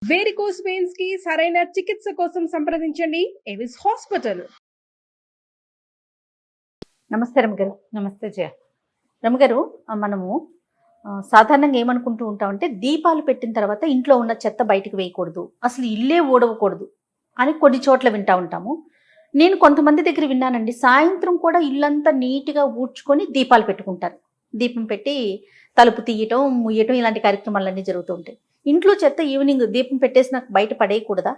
Varicose veins కి సరైన చికిత్స కోసం సంప్రదించండి ఎవిస్ హాస్పిటల్. నమస్తే రమగారు. నమస్తే జయ. రమగారు, మనము సాధారణంగా ఏమనుకుంటూ ఉంటామంటే దీపాలు పెట్టిన తర్వాత ఇంట్లో ఉన్న చెత్త బయటకు వేయకూడదు, అసలు ఇల్లే ఊడవకూడదు అని కొన్ని చోట్ల వింటా ఉంటాము. నేను కొంతమంది దగ్గర విన్నానండి, సాయంత్రం కూడా ఇల్లంతా నీట్గా ఊడ్చుకొని దీపాలు పెట్టుకుంటారు. దీపం పెట్టి తలుపు తీయటం ముయ్యటం ఇలాంటి కార్యక్రమాలన్నీ జరుగుతూ ఉంటాయి. ఇంట్లో చెత్త ఈవినింగ్ దీపం పెట్టేసి నాకు బయట పడేయకూడదా?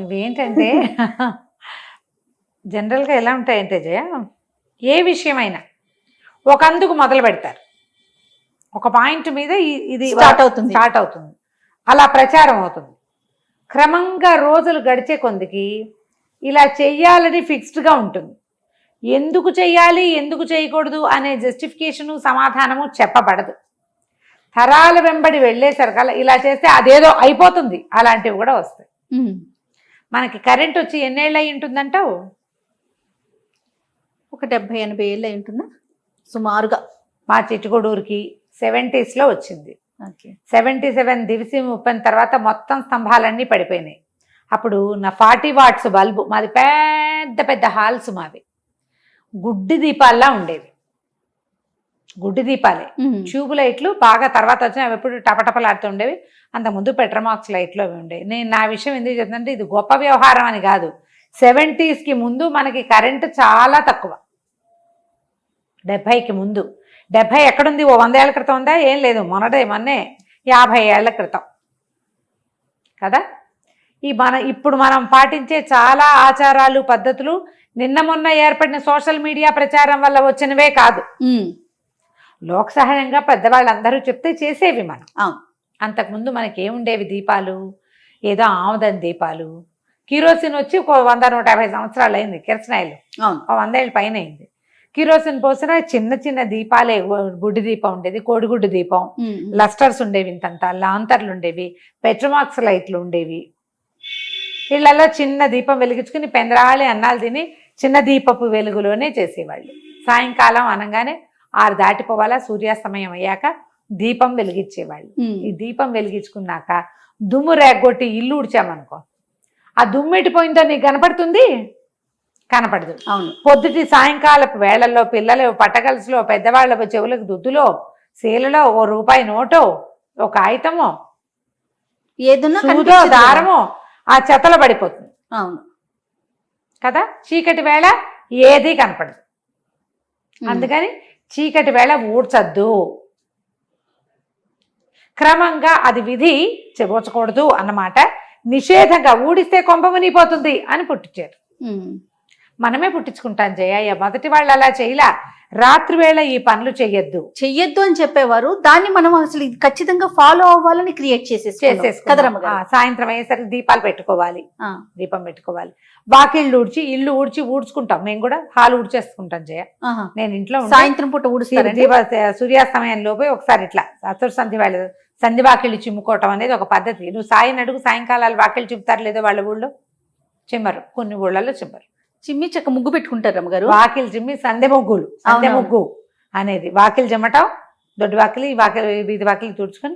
ఇవేంటంటే జనరల్గా ఎలా ఉంటాయంటే జయ, ఏ విషయమైనా ఒక అందుకు మొదలు పెడతారు, ఒక పాయింట్ మీద ఇది స్టార్ట్ అవుతుంది, అలా ప్రచారం అవుతుంది. క్రమంగా రోజులు గడిచే కొందికి ఇలా చెయ్యాలని ఫిక్స్డ్గా ఉంటుంది. ఎందుకు చెయ్యాలి ఎందుకు చేయకూడదు అనే జస్టిఫికేషను సమాధానము చెప్పబడదు. తరాల వెంబడి వెళ్ళేసరికల్లా ఇలా చేస్తే అదేదో అయిపోతుంది, అలాంటివి కూడా వస్తాయి. మనకి కరెంట్ వచ్చి ఎన్నేళ్ళు అయి ఉంటుందంటావు? ఒక 70-80 ఏళ్ళు అయి ఉంటుందా సుమారుగా. మా చిట్టుగూడూరుకి 70s వచ్చింది. 77 దివిసి ముప్పని తర్వాత మొత్తం స్తంభాలన్నీ పడిపోయినాయి. అప్పుడు నా 40 వాట్స్ బల్బు, మాది పెద్ద పెద్ద హాల్స్, మావి గుడ్డి దీపాల్లా ఉండేవి. గుడ్డి దీపాలే, ట్యూబ్ లైట్లు బాగా తర్వాత వచ్చిన అవి ఎప్పుడు టపటపలాడుతూ ఉండేవి. అంతకుముందు పెట్రమాక్స్ లైట్లు అవి ఉండేవి. నేను నా విషయం ఎందుకు చెప్తుందంటే ఇది గొప్ప వ్యవహారం అని కాదు. 70sకి ముందు మనకి కరెంటు చాలా తక్కువ. 70కి ముందు, 70 ఎక్కడుంది? ఓ 100 ఏళ్ల క్రితం ఉందా? ఏం లేదు, మొన్నే 50 ఏళ్ల క్రితం కదా. ఇప్పుడు మనం పాటించే చాలా ఆచారాలు పద్ధతులు నిన్న మొన్న ఏర్పడిన సోషల్ మీడియా ప్రచారం వల్ల వచ్చినవే కాదు. లోక సహజంగా పెద్దవాళ్ళందరూ చెప్తే చేసేవి మనం. అంతకుముందు మనకి ఏముండేవి? దీపాలు ఏదో ఆముదం దీపాలు. కిరోసిన్ వచ్చి 100-150 సంవత్సరాలు అయింది. కిరసనాయిలు 100 ఏళ్ళ పైన అయింది. కిరోసిన్ పోసిన చిన్న చిన్న దీపాలే. గుడ్డి దీపం ఉండేది, కోడిగుడ్డు దీపం, లస్టర్స్ ఉండేవి, ఇంతంత లాంతర్లు ఉండేవి, పెట్రోమాక్స్ లైట్లు ఉండేవి. ఇళ్లలో చిన్న దీపం వెలిగించుకుని పెందరాళి అన్నాలు తిని చిన్న దీపపు వెలుగులోనే చేసేవాళ్ళు. సాయంకాలం అనగానే 6 దాటిపోవాలా, సూర్యాస్తమయం అయ్యాక దీపం వెలిగించేవాళ్ళు. ఈ దీపం వెలిగించుకున్నాక దుమ్ము రేగొట్టి ఇల్లు ఉడిచామనుకో, ఆ దుమ్ము ఎట్టిపోయిందో నీకు కనపడుతుంది? కనపడదు. అవును. పొద్దుటి సాయంకాలపు వేళల్లో పిల్లలు పట్టగలసులో, పెద్దవాళ్ళ చెవులకు దుద్దులో, శీలలో ఓ రూపాయి నోటో, ఒక కాగితమో, ఏదైనా దారమో ఆ చెత్తలో పడిపోతుంది. అవును కదా. చీకటి వేళ ఏది కనపడదు. అందుకని చీకటి వేళ ఊడ్చద్దు. క్రమంగా అది విధి చెబోచకూడదు అన్నమాట. నిషేధంగా ఊడిస్తే కొంప మునిగిపోతుంది అని పుట్టించారు. మనమే పుట్టించుకుంటాం జయ. మొదటి వాళ్ళు అలా చేయలా. రాత్రి వేళ ఈ పనులు చెయ్యొద్దు అని చెప్పేవారు. దాన్ని మనం అసలు ఖచ్చితంగా ఫాలో అవ్వాలని క్రియేట్ చేసేసుకుంటాం. సాయంత్రం అయ్యేసరికి దీపాలు పెట్టుకోవాలి, దీపం పెట్టుకోవాలి. వాకిళ్ళు ఊడ్చి ఇల్లు ఊడ్చుకుంటాం. మేము కూడా హాలు ఊడ్చేసుకుంటాం జయ. నేను ఇంట్లో సాయంత్రం పూట ఊడుస్తాను. సూర్యాస్తమయం లోపే ఒకసారి ఇట్లా అసలు సంధి వాకిళ్ళు చిమ్ముకోవటం అనేది ఒక పద్ధతి. నువ్వు సాయిని అడుగు, సాయంకాలాలు వాకిళ్ళు చిమ్ముతారు లేదో వాళ్ళ ఊళ్ళో? చిమ్మరు, కొన్ని ఊళ్ళలో చిమ్మరు. చిమ్మి చక్క ముగ్గు పెట్టుకుంటారు అమ్మగారు. వాకిలు చిమ్మి సందె ముగ్గు అనేది వాకిలు చిమ్మటం. దొడ్డి వాకిలి, వీధి వాకిలి తుడుచుకొని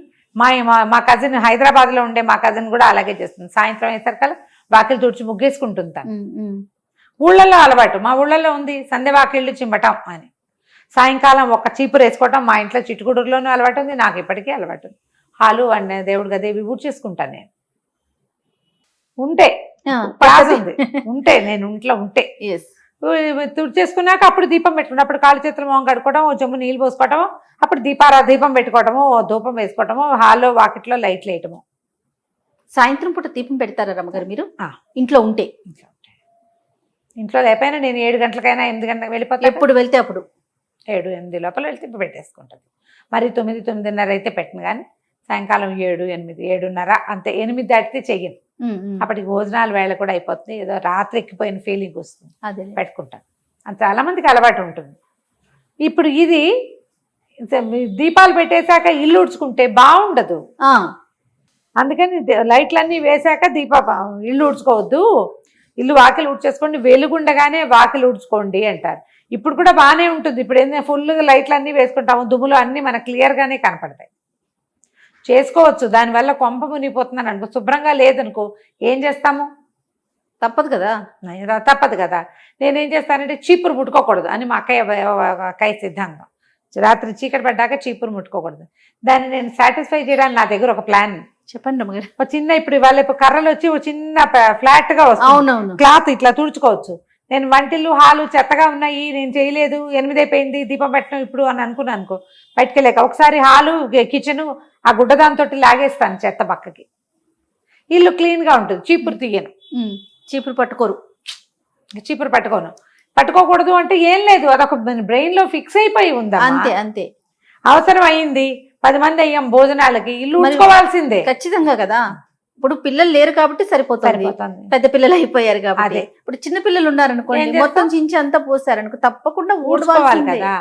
మా కజిన్ హైదరాబాద్లో ఉండే మా కజిన్ కూడా అలాగే చేస్తుంది. సాయంత్రం అయ్యేసరికల్లా వాకిలు తుడిచి ముగ్గేసుకుంటుంది తను. ఊళ్ళల్లో అలవాటు, మా ఊళ్ళల్లో ఉంది సందె వాకిళ్ళు చిమ్మటం అని. సాయంకాలం ఒక చీపురు వేసుకోవటం మా ఇంట్లో చిట్టుగూడూరులోనూ అలవాటు ఉంది, నాకు ఇప్పటికీ అలవాటు ఉంది. హాలు అండ్ దేవుడు గదేవి ఊడ్చేసుకుంటాను నేను. ఉంటే నేను ఇంట్లో ఉంటే తుడిచేసుకున్నాక అప్పుడు దీపం పెట్టుకుంటాం. అప్పుడు కాళ్ళు చేతులు మొహం కడుకోవడం, ఓ చెంబు నీళ్ళు పోసుకోవటము, అప్పుడు దీపం పెట్టుకోవటము, ఓ ధూపం వేసుకోవటము, హాల్లో వాకిట్లో లైట్లు వేయటము. సాయంత్రం పూట దీపం పెడతారా రమ్మగారు మీరు? ఇంట్లో ఉంటే. ఇంట్లో లేకపోయినా నేను 7 గంటలకైనా 8 గంటలకు వెళ్ళిపోతాను. ఎప్పుడు వెళ్తే అప్పుడు 7-8 లోపల వెళ్తే పెట్టేసుకుంటుంది. మరి 9-9:30 అయితే పెట్టను, కానీ సాయంకాలం 7-8-7:30 అంతే. 8 దాటితే చెయ్యను. అప్పటికి భోజనాల వేళ కూడా అయిపోతుంది. ఏదో రాత్రి ఎక్కిపోయిన ఫీలింగ్ వస్తుంది, అదే పెట్టుకుంటాను. చాలా మందికి అలవాటు ఉంటుంది. ఇప్పుడు ఇది దీపాలు పెట్టేశాక ఇల్లు ఉడ్చుకుంటే బాగుండదు. అందుకని లైట్లన్నీ వేశాక ఇల్లు ఉడ్చుకోవద్దు, ఇల్లు వాకిలు ఊడ్చేసుకోండి, వెలుగుండగానే వాకిలు ఊడ్చుకోండి అంటారు. ఇప్పుడు కూడా బాగానే ఉంటుంది. ఇప్పుడు ఏంటంటే ఫుల్గా లైట్లు అన్నీ వేసుకుంటాము, దుమ్ములు అన్నీ మనకు క్లియర్గానే కనపడతాయి. చేసుకోవచ్చు. దానివల్ల కొంప మునిగిపోతుందని అనుకో, శుభ్రంగా లేదనుకో ఏం చేస్తాము? తప్పదు కదా. తప్పదు కదా. నేనేం చేస్తానంటే చీపురు ముట్టుకోకూడదు అని మా అక్కయ్య సిద్ధాంతం. రాత్రి చీకటి పడ్డాక చీపురు ముట్టుకోకూడదు. దాన్ని నేను సాటిస్ఫై చేయడానికి నా దగ్గర ఒక ప్లాన్. చెప్పండి రమ్మగారు. ఒక చిన్న ఇప్పుడు ఇవాళ కర్రలు వచ్చి ఒక చిన్న ఫ్లాట్ గా వస్తుంది, అవునవును, క్లాత్ ఇట్లా తుడుచుకోవచ్చు. నేను వంటిల్లు హాలు చెత్తగా ఉన్నాయి, నేను చేయలేదు, 8 అయిపోయింది, దీపం పెట్టడం ఇప్పుడు అని అనుకున్నాను అనుకో, బయటకు వెళ్ళాక ఒకసారి హాలు కిచెన్ ఆ గుడ్డదాంతో లాగేస్తాను చెత్త పక్కకి, ఇల్లు క్లీన్ గా ఉంటుంది. చీపురు తీయను, చీపురు పట్టుకోరు. చీపురు పట్టుకోకూడదు అంటే ఏం లేదు, అదొక బ్రెయిన్ లో ఫిక్స్ అయిపోయి ఉందా. అంతే అంతే. అవసరం అయింది, 10 మంది అయ్యాం భోజనాలకి, ఇల్లు ఉంచుకోవాల్సిందే. ఖచ్చితంగా కదా. ఇప్పుడు పిల్లలు లేరు కాబట్టి సరిపోతుంది, పెద్ద పిల్లలు అయిపోయారు కాబట్టి. ఇప్పుడు చిన్న పిల్లలు ఉన్నారనుకోండి, మొత్తం చించి అంతా పోసారనుకో తప్పకుండా ఊడ్చుకోవాలి కదా.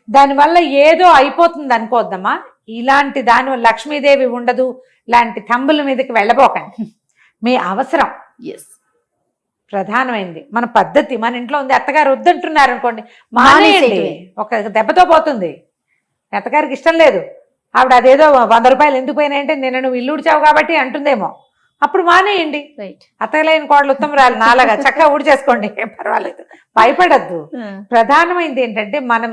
దానివల్ల ఏదో అయిపోతుంది అనుకోద్దమ్మా. ఇలాంటి దానివల్ల లక్ష్మీదేవి ఉండదు, ఇలాంటి తంబుల మీదకి వెళ్ళబోకండి. మీ అవసరం ప్రధానమైంది, మన పద్ధతి మన ఇంట్లో ఉంది. అత్తగారు వద్దంటున్నారు అనుకోండి, మానేయండి, ఒక దెబ్బతో పోతుంది. అత్తగారికి ఇష్టం లేదు, ఆవిడ అదేదో 100 రూపాయలు ఎందుకు పోయినాయంటే నేను నువ్వు ఇల్లు ఉడిచావు కాబట్టి అంటుందేమో, అప్పుడు మానేయండి. అత్తగలేని కోడలు ఉత్తమరాలు నాలాగా చక్కగా ఊడ్చేసుకోండి, పర్వాలేదు, భయపడద్దు. ప్రధానమైనది ఏంటంటే మనం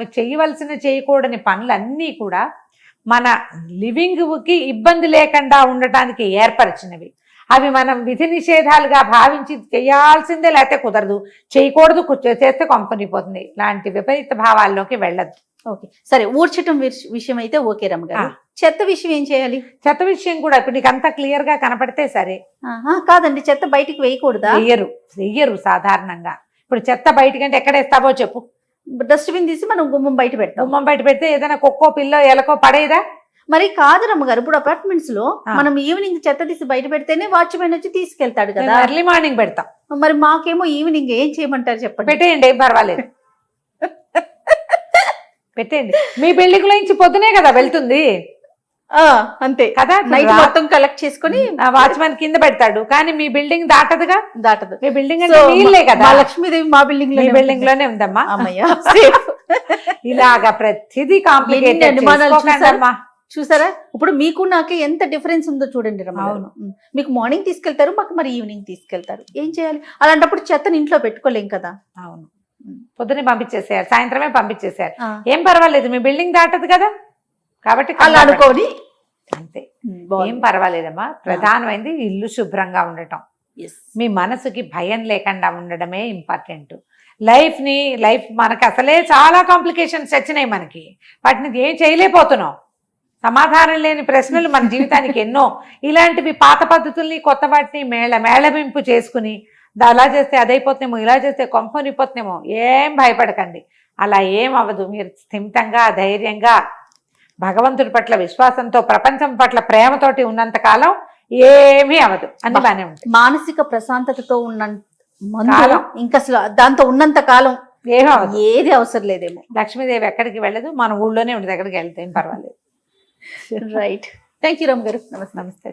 చేయకూడని పనులన్నీ కూడా మన లివింగ్కి ఇబ్బంది లేకుండా ఉండటానికి ఏర్పరిచినవి. అవి మనం విధి నిషేధాలుగా భావించి చేయాల్సిందే, లేకపోతే కుదరదు, చేయకూడదు, చేస్తే కొంపనిపోతుంది, ఇలాంటి విపరీత భావాల్లోకి వెళ్ళద్దు. ఓకే, సరే. ఊడ్చటం విషయం అయితే ఓకే రమ్మగారు. చెత్త విషయం ఏం చేయాలి? చెత్త విషయం కూడా ఇప్పుడు నీకు అంతా క్లియర్ గా కనపడితే సరే. కాదండి, చెత్త బయటికి వేయకూడదా? వెయ్యరు సాధారణంగా. ఇప్పుడు చెత్త బయటకంటే ఎక్కడ వేస్తావో చెప్పు. డస్ట్బిన్ తీసి మనం గుమ్మం బయట పెడతాం. గుమ్మం బయట పెడితే ఏదైనా కుక్కో పిల్లో ఎలకో పడేదా? మరి కాదు రమ్మగారు, ఇప్పుడు అపార్ట్మెంట్స్ లో మనం ఈవినింగ్ చెత్త తీసి బయట పెడితేనే వాచ్మెన్ వచ్చి తీసుకెళ్తాడు కదా. ఎర్లీ మార్నింగ్ పెడతాం. మరి మాకేమో ఈవినింగ్ ఏం చేయమంటారు చెప్పండి? పెట్టేయండి, ఏం పర్వాలేదు, పెట్టేయండి. మీ బిల్డింగ్ లో నుంచి పొద్దునే కదా వెళ్తుంది, అంతే కదా. నైట్ మొత్తం కలెక్ట్ చేసుకుని వాచ్మెన్ కింద పెడతాడు, కానీ మీ బిల్డింగ్ దాటదు. మీ బిల్డింగ్ అంటే నీళ్ళే కదా. లక్ష్మీదేవి మా బిల్డింగ్ లో, బిల్డింగ్ లోనే ఉందమ్మా. అమ్మయ్య, ఇలాగా ప్రతిదీ కాంప్లికేటెడ్. చూసారా, ఇప్పుడు మీకు నాకే ఎంత డిఫరెన్స్ ఉందో చూడండి రమ్మ. మీకు మార్నింగ్ తీసుకెళ్తారు, మాకు మరి ఈవినింగ్ తీసుకెళ్తారు. ఏం చేయాలి? అలాంటప్పుడు చెత్తని ఇంట్లో పెట్టుకోలేం కదా. అవును, పొద్దునే పంపించేసారు, సాయంత్రమే పంపించేసారు, ఏం పర్వాలేదు, మీ బిల్డింగ్ దాటదు కదా, కాబట్టి అలా అనుకోని అంతే, ఏం పర్వాలేదమ్మా. ప్రధానమైనది ఇల్లు శుభ్రంగా ఉండటం, మీ మనసుకి భయం లేకుండా ఉండడమే ఇంపార్టెంట్. లైఫ్ మనకి అసలే చాలా కాంప్లికేషన్స్ వచ్చినాయి మనకి, వాటిని ఏం చేయలేకపోతున్నాం. సమాధానం లేని ప్రశ్నలు మన జీవితానికి ఎన్నో. ఇలాంటివి పాత పద్ధతుల్ని కొత్త వాటిని మేళవింపు చేసుకుని అలా చేస్తే అదైపోతున్నామో, ఇలా చేస్తే కొంపనిపోతున్నామో, ఏం భయపడకండి. అలా ఏం అవ్వదు. మీరు స్థిమితంగా ధైర్యంగా భగవంతుడి పట్ల విశ్వాసంతో ప్రపంచం పట్ల ప్రేమతోటి ఉన్నంత కాలం ఏమీ అవ్వదు, అన్ని బాగానే ఉంటుంది. మానసిక ప్రశాంతతతో ఉన్న ఇంకా అసలు దాంతో ఉన్నంత కాలం ఏది అవసరం లేదేమో. లక్ష్మీదేవి ఎక్కడికి వెళ్ళదు, మన ఊళ్ళోనే ఉండదు, ఎక్కడికి వెళ్తే ఏం పర్వాలేదు. రైట్. థ్యాంక్ యూ రామ్ గారు. నమస్తే.